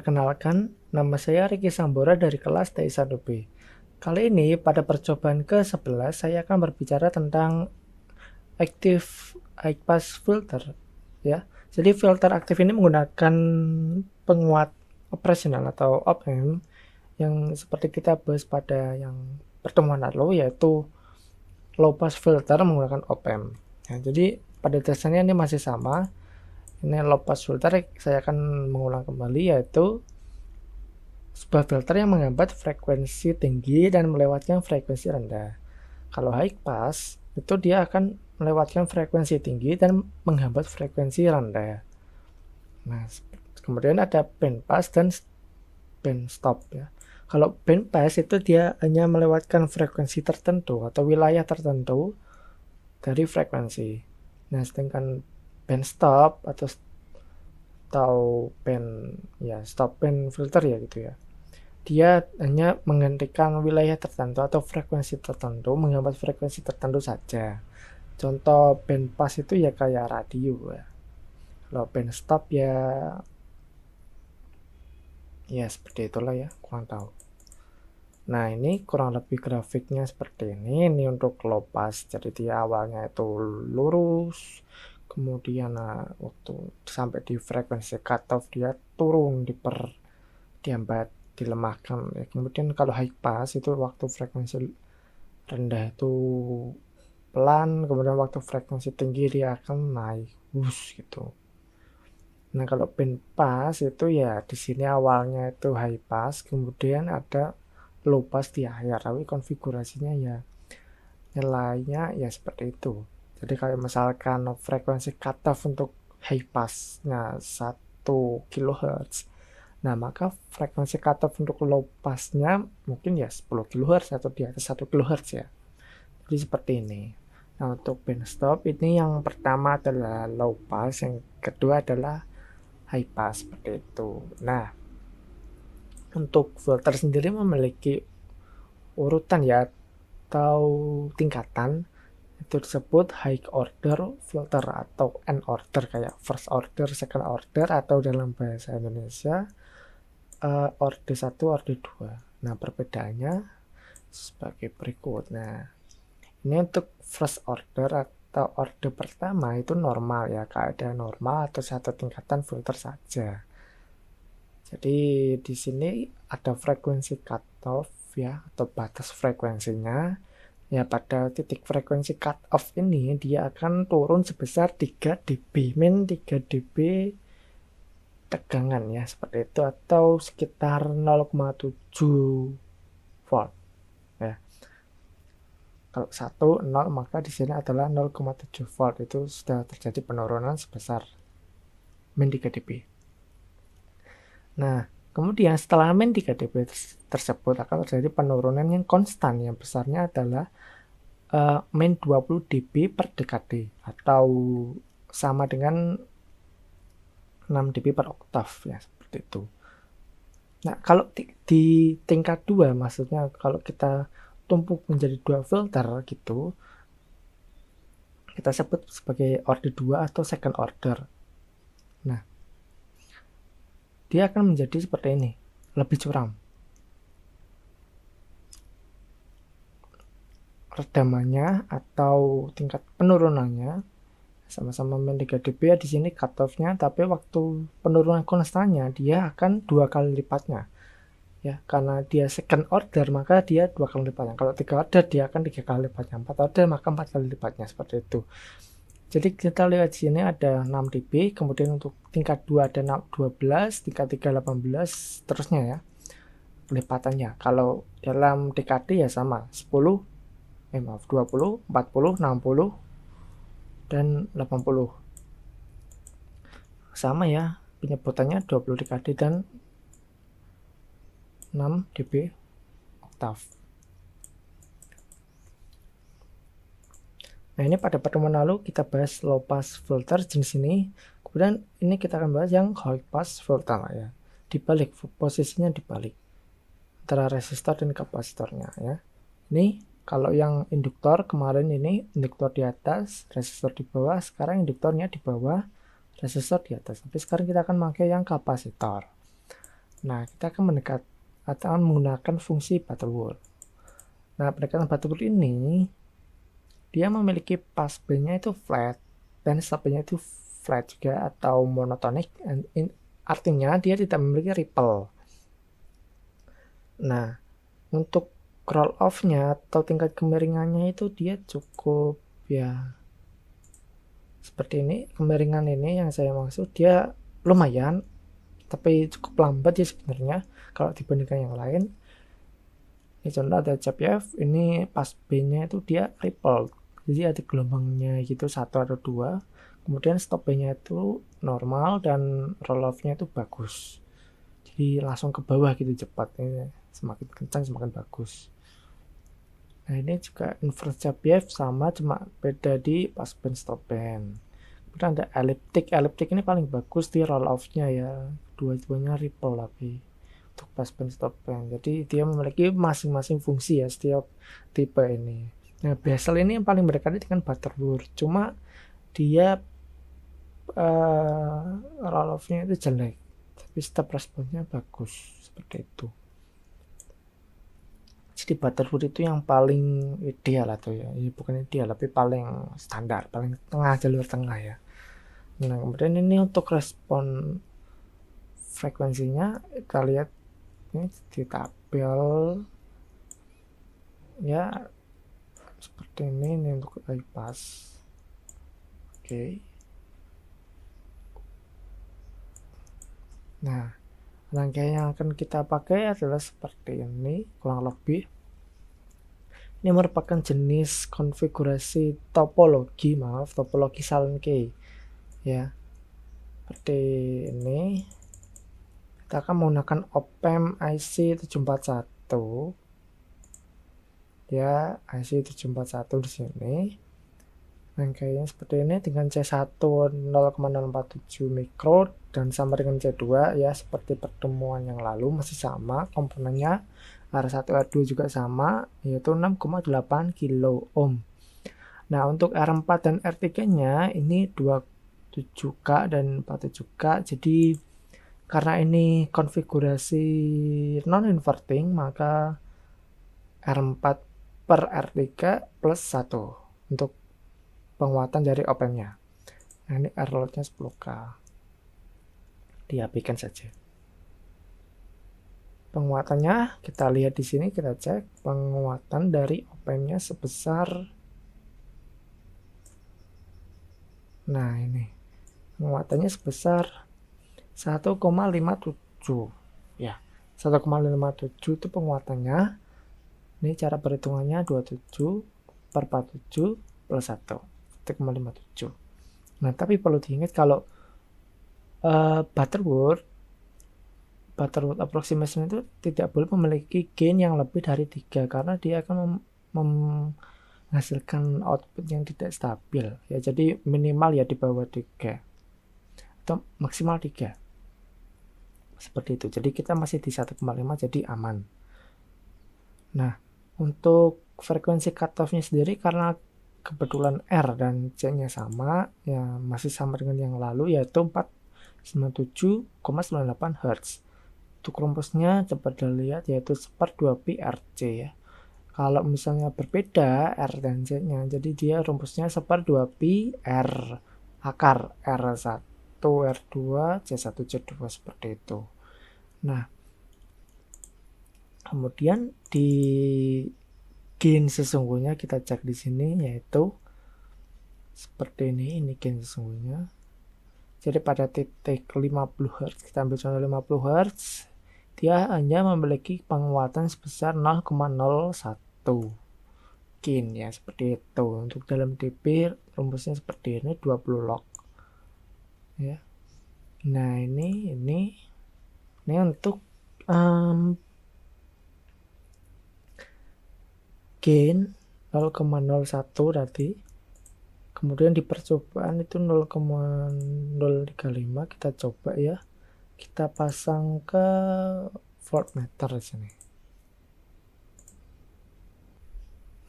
Perkenalkan, nama saya Ricky Sambora dari kelas TI1B. Kali ini pada percobaan ke-11 saya akan berbicara tentang active high pass filter ya. Jadi filter aktif ini menggunakan penguat operasional atau op-amp yang seperti kita bahas pada yang pertemuan lalu, yaitu low pass filter menggunakan op-amp. Nah, jadi pada dasarnya ini masih sama. Ini low pass filter, saya akan mengulang kembali, yaitu sebuah filter yang menghambat frekuensi tinggi dan melewatkan frekuensi rendah. Kalau high pass itu dia akan melewatkan frekuensi tinggi dan menghambat frekuensi rendah. Nah, kemudian ada band pass dan band stop ya. Kalau band pass itu dia hanya melewatkan frekuensi tertentu atau wilayah tertentu dari frekuensi. Nah, sedangkan band stop atau stop band filter ya gitu ya. Dia hanya menggantikan wilayah tertentu atau frekuensi tertentu, menghambat frekuensi tertentu saja. Contoh band pass itu ya kayak radio ya. Kalau band stop ya seperti itulah ya, kurang tahu. Nah, ini kurang lebih grafiknya seperti ini. Ini untuk low pass. Jadi dia awalnya itu lurus, kemudian waktu sampai di frekuensi cutoff dia turun, dihambat, dilemahkan ya. Kemudian kalau high pass itu waktu frekuensi rendah itu pelan, kemudian waktu frekuensi tinggi dia akan naik gitu. Nah, kalau band pass itu ya di sini awalnya itu high pass, kemudian ada low pass di akhir, tapi konfigurasinya ya nilainya ya seperti itu. Jadi kalau misalkan frekuensi cutoff untuk high passnya 1 kHz, nah maka frekuensi cutoff untuk low passnya mungkin ya 10 kHz atau di atas 1 kHz ya. Jadi seperti ini. Nah, untuk band stop ini yang pertama adalah low pass, yang kedua adalah high pass seperti itu. Nah, untuk filter sendiri memiliki urutan ya atau tingkatan, itu disebut high order filter atau N order, kayak first order, second order, atau dalam bahasa Indonesia order 1, order 2. Nah, perbedaannya sebagai berikut. Nah, ini untuk first order atau order pertama itu normal ya, keadaan normal atau satu tingkatan filter saja. Jadi di sini ada frekuensi cutoff ya, atau batas frekuensinya. Ya, pada titik frekuensi cutoff ini dia akan turun sebesar 3 dB, min 3 dB tegangan ya, seperti itu, atau sekitar 0,7 volt ya. Kalau 1 0 maka di sini adalah 0,7 volt, itu sudah terjadi penurunan sebesar min 3 dB. Nah, kemudian setelah min 3 dB tersebut akan terjadi penurunan yang konstan, yang besarnya adalah min 20 dB per dekade, atau sama dengan 6 dB per oktav ya, seperti itu. Nah, kalau di tingkat 2, maksudnya kalau kita tumpuk menjadi 2 filter gitu, kita sebut sebagai order 2 atau second order. Nah, dia akan menjadi seperti ini, lebih curam. Redamannya atau tingkat penurunannya sama-sama min 3 dB ya di sini cutoff-nya, tapi waktu penurunan konstannya dia akan 2 kali lipatnya. Ya, karena dia second order maka dia 2 kali lipatnya. Kalau 3 order dia akan 3 kali lipatnya, 4 order maka 4 kali lipatnya, seperti itu. Jadi kita lihat di sini ada 6 dB, kemudian untuk tingkat 2 ada 12, tingkat 3 18, terusnya ya lipatannya. Kalau dalam dekade ya sama, 20, 40, 60 dan 80. Sama ya penyebutannya, 20 dekade dan 6 dB oktav. Nah, ini pada pertemuan lalu kita bahas low pass filter jenis ini. Kemudian ini kita akan bahas yang high pass filter ya. Dibalik, posisinya dibalik antara resistor dan kapasitornya ya. Ini kalau yang induktor kemarin ini induktor di atas, resistor di bawah. Sekarang induktornya di bawah, resistor di atas. Tapi sekarang kita akan pakai yang kapasitor. Nah, kita akan mendekat atau menggunakan fungsi Butterworth. Nah, pendekatan Butterworth ini dia memiliki pass band-nya itu flat dan stop band-nya itu flat juga atau monotonic, artinya dia tidak memiliki ripple. Nah, untuk roll off-nya atau tingkat kemiringannya itu dia cukup ya seperti ini. Kemiringan ini yang saya maksud dia lumayan tapi cukup lambat ya sebenarnya kalau dibandingkan yang lain. Ini contoh ada CPF, ini pas B-nya itu dia ripple, jadi ada gelombangnya gitu, satu atau dua. Kemudian stop B-nya itu normal dan roll off-nya itu bagus, jadi langsung ke bawah gitu cepat. Ini semakin kencang semakin bagus. Nah, ini juga inverse CPF sama, cuma beda di pas band stop band. Kemudian ada elliptic ini paling bagus di roll off-nya ya, dua-duanya ripple tapi untuk pas band stop band. Jadi dia memiliki masing-masing fungsi ya setiap tipe ini. Nah, Bezel ini yang paling berdekatan dengan Butterworth, cuma dia roll off-nya itu jelek, tapi step response-nya bagus seperti itu. Jadi Butterworth itu yang paling ideal atau ya, bukan ideal tapi paling standar, paling tengah, jalur tengah ya. Nah, kemudian ini untuk respon frekuensinya kita lihat ini di tabel ya seperti ini untuk high pass. Oke. Nah, rangkaian yang akan kita pakai adalah seperti ini kurang lebih. Ini merupakan jenis konfigurasi topologi silent key ya, seperti ini. Kita akan menggunakan op-amp IC 741 ya, IC 741 di sini. Rangkaiannya seperti ini dengan C1 0,047 mikro dan sama dengan C2 ya, seperti pertemuan yang lalu masih sama komponennya. R1 R2 juga sama, yaitu 6,8 kilo ohm. Nah, untuk R4 dan R3 nya ini 27K dan 47K. Jadi karena ini konfigurasi non-inverting, maka R4 per R3 plus 1 untuk penguatan dari op-amp-nya. Nah, ini R-load-nya 10K. Dihabiskan saja. Penguatannya kita lihat di sini, kita cek penguatan dari op-amp-nya sebesar. Nah, ini penguatannya sebesar 1,57 ya, 1,57 itu penguatannya. Ini cara perhitungannya 27 per 47 plus 1,57. Nah, tapi perlu diingat kalau Butterworth approximation itu tidak boleh memiliki gain yang lebih dari 3 karena dia akan menghasilkan output yang tidak stabil ya. Jadi minimal ya di bawah 3 atau maksimal 3 seperti itu. Jadi kita masih di 1,5 jadi aman. Nah, untuk frekuensi cutoff-nya sendiri karena kebetulan R dan C-nya sama ya, masih sama dengan yang lalu yaitu 497,98 Hz. Untuk rumusnya coba dilihat yaitu 1/2pi RC ya. Kalau misalnya berbeda R dan C-nya, jadi dia rumusnya 1/2pi R akar R1 R2 C1 C2 seperti itu. Nah, kemudian di gain sesungguhnya kita cek di sini yaitu seperti ini gain sesungguhnya. Jadi pada titik 50 Hz, kita ambil contoh 50 Hz, dia hanya memiliki penguatan sebesar 0,01 gain ya, seperti itu. Untuk dalam dB rumusnya seperti ini 20 log ya. Nah, ini untuk gain 0,01 tadi. Kemudian di percobaan itu 0,035 kita coba ya. Kita pasang ke voltmeter di sini.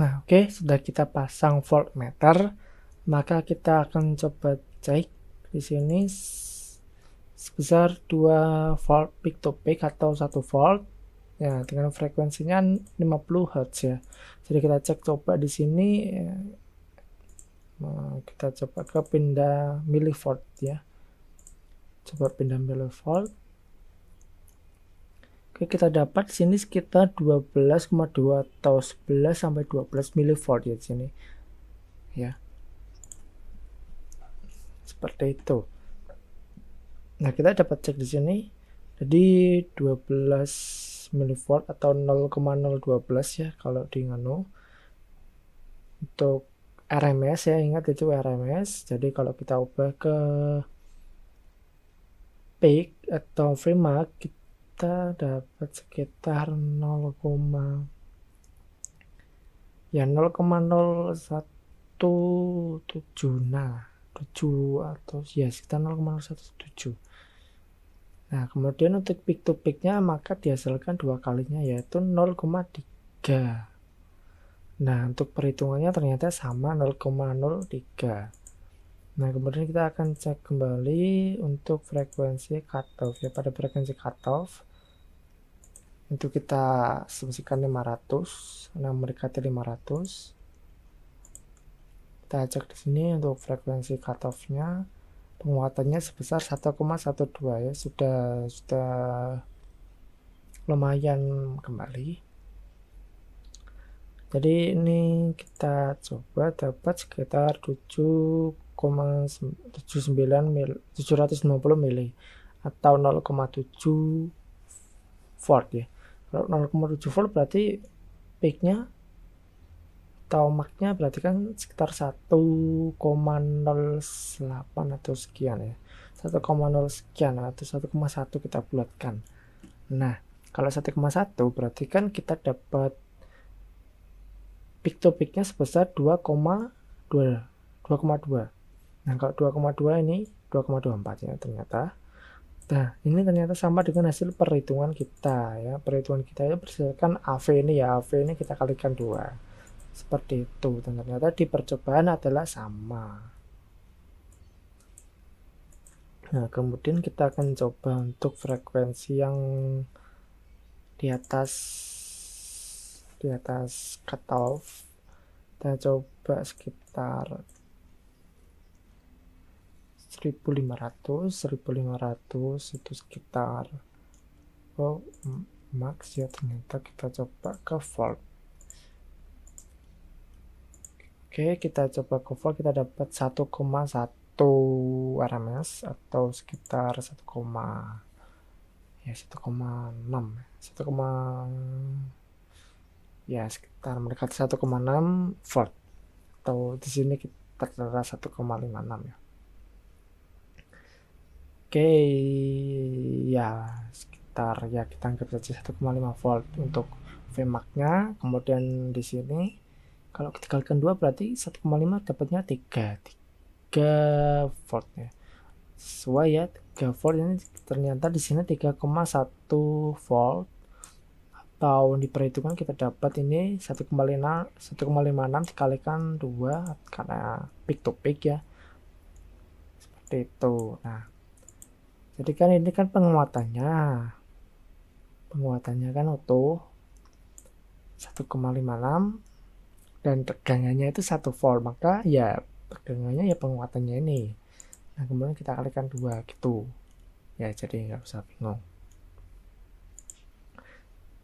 Nah, oke, sudah kita pasang voltmeter, maka kita akan coba cek di sini sebesar 2 volt peak to peak atau 1 volt ya, dengan frekuensinya 50 Hz ya. Jadi kita cek coba di sini ya. Kita coba ke pindah milivolt ya. Coba pindah milivolt. Oke, kita dapat di sini sekitar 12,2 atau 11 sampai 12 milivolt ya di sini. Ya. Seperti itu. Nah, kita dapat cek di sini. Jadi 12 milivolt atau 0,012 ya kalau di nganu. Untuk RMS ya, ingat itu RMS. Jadi kalau kita ubah ke peak atau Freemark, kita dapat sekitar 0,0117, nah 7 atau ya sekitar 0,017. Nah, kemudian untuk peak to peaknya maka dihasilkan dua kalinya yaitu 0,3. Nah, untuk perhitungannya ternyata sama 0,03. Nah, kemudian kita akan cek kembali untuk frekuensi cutoff ya. Pada frekuensi cutoff untuk kita asumsikan 500, nah mendekati 500. Kita cek di sini untuk frekuensi cutoff-nya penguatannya sebesar 1,12 ya, sudah lumayan kembali. Jadi ini kita coba dapat sekitar 750 mili atau 0,7 volt ya. Kalau 0,7 volt berarti peaknya atau max-nya berarti kan sekitar 1,08 atau sekian ya. 1,0 sekian atau 1,1 kita bulatkan. Nah, kalau 1,1 berarti kan kita dapat peak to peaknya sebesar 2,2. Nah, kalau 2,2 ini 2,24 ya ternyata. Nah, ini ternyata sama dengan hasil perhitungan kita ya. Perhitungan kita ya berdasarkan AV ini ya. AV ini kita kalikan 2. Seperti itu. Dan ternyata di percobaan adalah sama. Nah, kemudian kita akan coba untuk frekuensi yang di atas cutoff. Kita coba sekitar 1500 itu sekitar max ya. Ternyata kita coba ke volt. Oke, kita coba ke volt, kita dapat 1,1 RMS atau sekitar 1,6 ya, sekitar mendekati 1,6 volt atau di sini kita tertera 1,56 ya. Oke, ya sekitar ya kita anggap saja 1,5 volt untuk Vmax-nya. Kemudian di sini kalau kita kalikan 2 berarti 1,5 dapatnya 3 volt ya. Sesuai ya, 3 volt ini ternyata di sini 3,1 volt atau diperhitungkan kita dapat ini 1,56 dikalikan 2 karena peak to peak ya. Seperti itu. Nah, jadi kan ini kan penguatannya kan utuh 1,56 dan tegangannya itu 1 volt, maka ya tegangannya ya penguatannya ini. Nah, kemudian kita kalikan 2 gitu ya, jadi nggak usah bingung.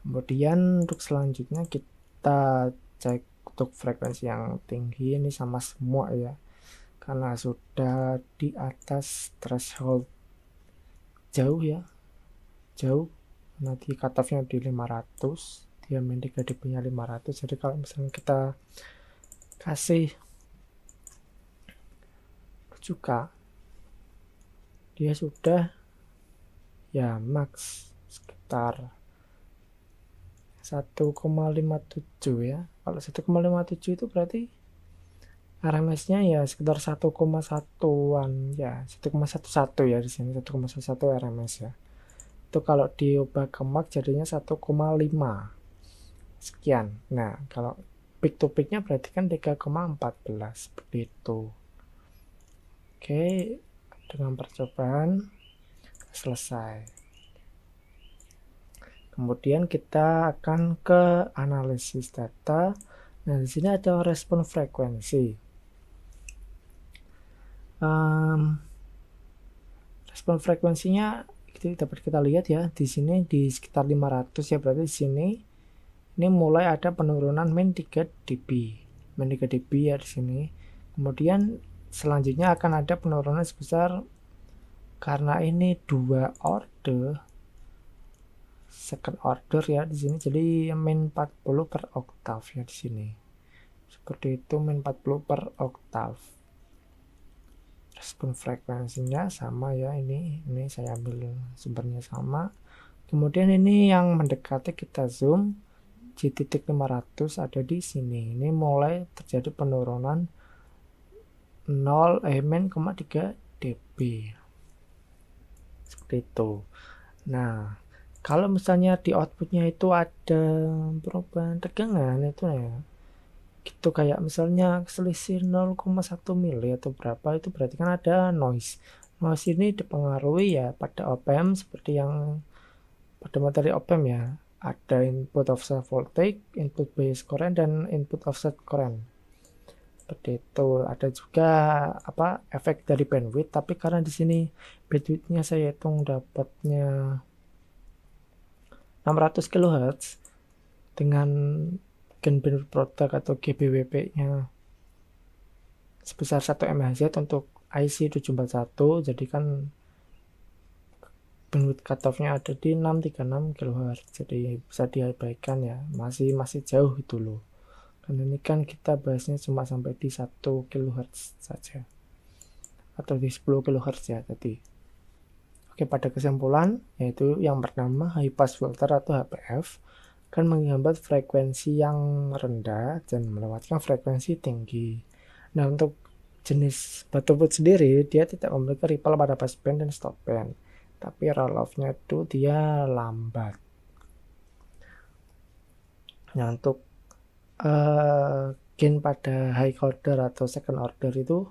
Kemudian untuk selanjutnya kita cek untuk frekuensi yang tinggi ini sama semua ya, karena sudah di atas threshold jauh ya, jauh. Nanti cutoff-nya di 500, dia mendekati punya 500. Jadi kalau misalnya kita kasih 7K, dia sudah ya max sekitar 1,57 ya. Kalau 1,57 itu berarti RMS-nya ya sekitar 1,1-an ya, 1,11 ya di sini 1,11 RMS ya. Itu kalau diubah ke max jadinya 1,5 sekian. Nah, kalau peak to peak-nya berarti kan 3,14 seperti itu. Oke, dengan percobaan selesai. Kemudian kita akan ke analisis data. Nah, di sini ada respon frekuensi. Respon frekuensinya itu dapat kita lihat ya, di sini di sekitar 500 ya, berarti di sini ini mulai ada penurunan min 3 dB. Min 3 dB ya di sini. Kemudian selanjutnya akan ada penurunan sebesar, karena ini 2 order, second order ya di sini, jadi min 40 per oktav ya di sini. Seperti itu, min 40 per oktav. Respon frekuensinya sama ya, ini saya ambil sumbernya sama. Kemudian ini yang mendekati kita zoom, J.500 ada di sini. Ini mulai terjadi penurunan min 0,3 dB. Seperti itu. Nah, kalau misalnya di outputnya itu ada perubahan tegangan itu ya, gitu kayak misalnya selisih 0,1 mili atau berapa, itu berarti kan ada noise. Noise ini dipengaruhi ya pada op-amp seperti yang pada materi op-amp ya. Ada input offset voltage, input bias current, dan input offset current. Seperti itu. Ada juga efek dari bandwidth, tapi karena di sini bandwidthnya saya hitung dapatnya 600 kHz dengan gain bandwidth product atau GBWP-nya sebesar 1 MHz untuk IC 741, jadi kan bandwidth cutoff-nya ada di 636 kHz, jadi bisa diabaikan ya, masih jauh itu loh. Dan ini kan kita bahasnya cuma sampai di 1 kHz saja, atau di 10 kHz ya tadi. Oke, pada kesimpulan, yaitu yang pertama, high pass filter atau HPF akan menghambat frekuensi yang rendah dan melewatkan frekuensi tinggi. Nah, untuk jenis butterwood sendiri, dia tidak memiliki ripple pada passband dan stopband, tapi roll-off-nya itu dia lambat. Nah, untuk gain pada high order atau second order itu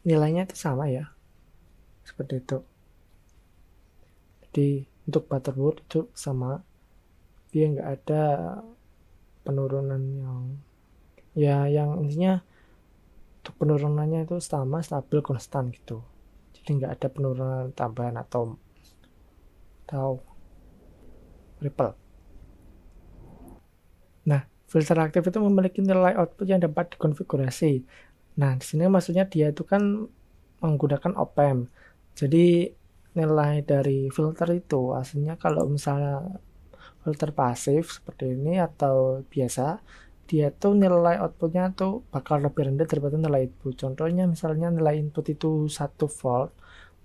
nilainya itu sama ya, seperti itu. Jadi untuk butterwood itu sama, dia nggak ada penurunan yang intinya untuk penurunannya itu sama, stabil, konstan gitu. Jadi nggak ada penurunan tambahan atau ripple. Nah, filter aktif itu memiliki nilai output yang dapat dikonfigurasi. Nah, di sini maksudnya dia itu kan menggunakan op-amp. Jadi nilai dari filter itu aslinya kalau misalnya filter pasif seperti ini atau biasa, dia tuh nilai outputnya tuh bakal lebih rendah daripada nilai input. Contohnya misalnya nilai input itu 1 volt,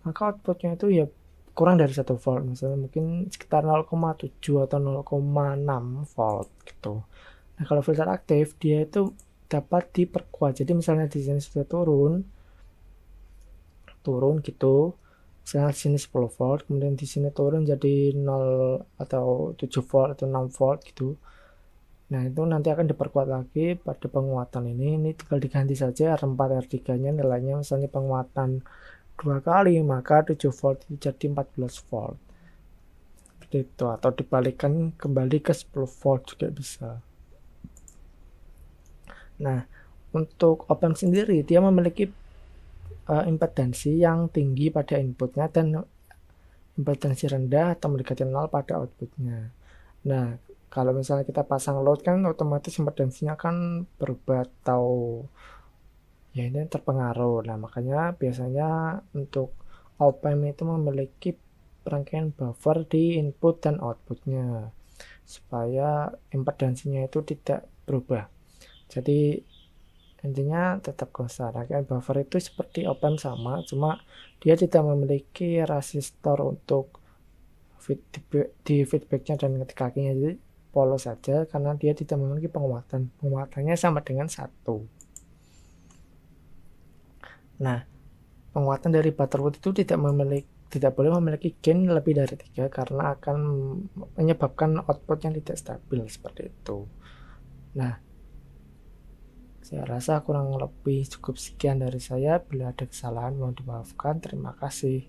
maka outputnya itu ya kurang dari 1 volt, misalnya mungkin sekitar 0,7 atau 0,6 volt gitu. Nah, kalau filter aktif dia itu dapat diperkuat. Jadi misalnya di sini sudah turun gitu, misalnya di sini 10 volt, kemudian di sini turun jadi 0 atau 7 volt atau 6 volt gitu. Nah, itu nanti akan diperkuat lagi pada penguatan ini tinggal diganti saja R4 R3 nya nilainya, misalnya penguatan 2 kali, maka 7 volt itu jadi 14 volt seperti itu, atau dibalikan kembali ke 10 volt juga bisa. Nah, untuk op-amp sendiri dia memiliki impedansi yang tinggi pada inputnya dan impedansi rendah atau mendekati 0 pada outputnya. Nah, kalau misalnya kita pasang load kan otomatis impedansinya kan berubah atau ya ini terpengaruh. Nah, makanya biasanya untuk op-amp itu memiliki rangkaian buffer di input dan outputnya supaya impedansinya itu tidak berubah. Jadi intinya tetap konstan. Rangkaian buffer itu seperti op-amp sama, cuma dia tidak memiliki resistor untuk di feedbacknya dan kakinya, jadi polos saja karena dia tidak memiliki penguatannya sama dengan 1. Nah, penguatan dari butterwood itu tidak boleh memiliki gain lebih dari 3 karena akan menyebabkan output yang tidak stabil seperti itu. Nah, Saya rasa kurang lebih cukup sekian dari saya. Bila ada kesalahan mohon dimaafkan. Terima kasih.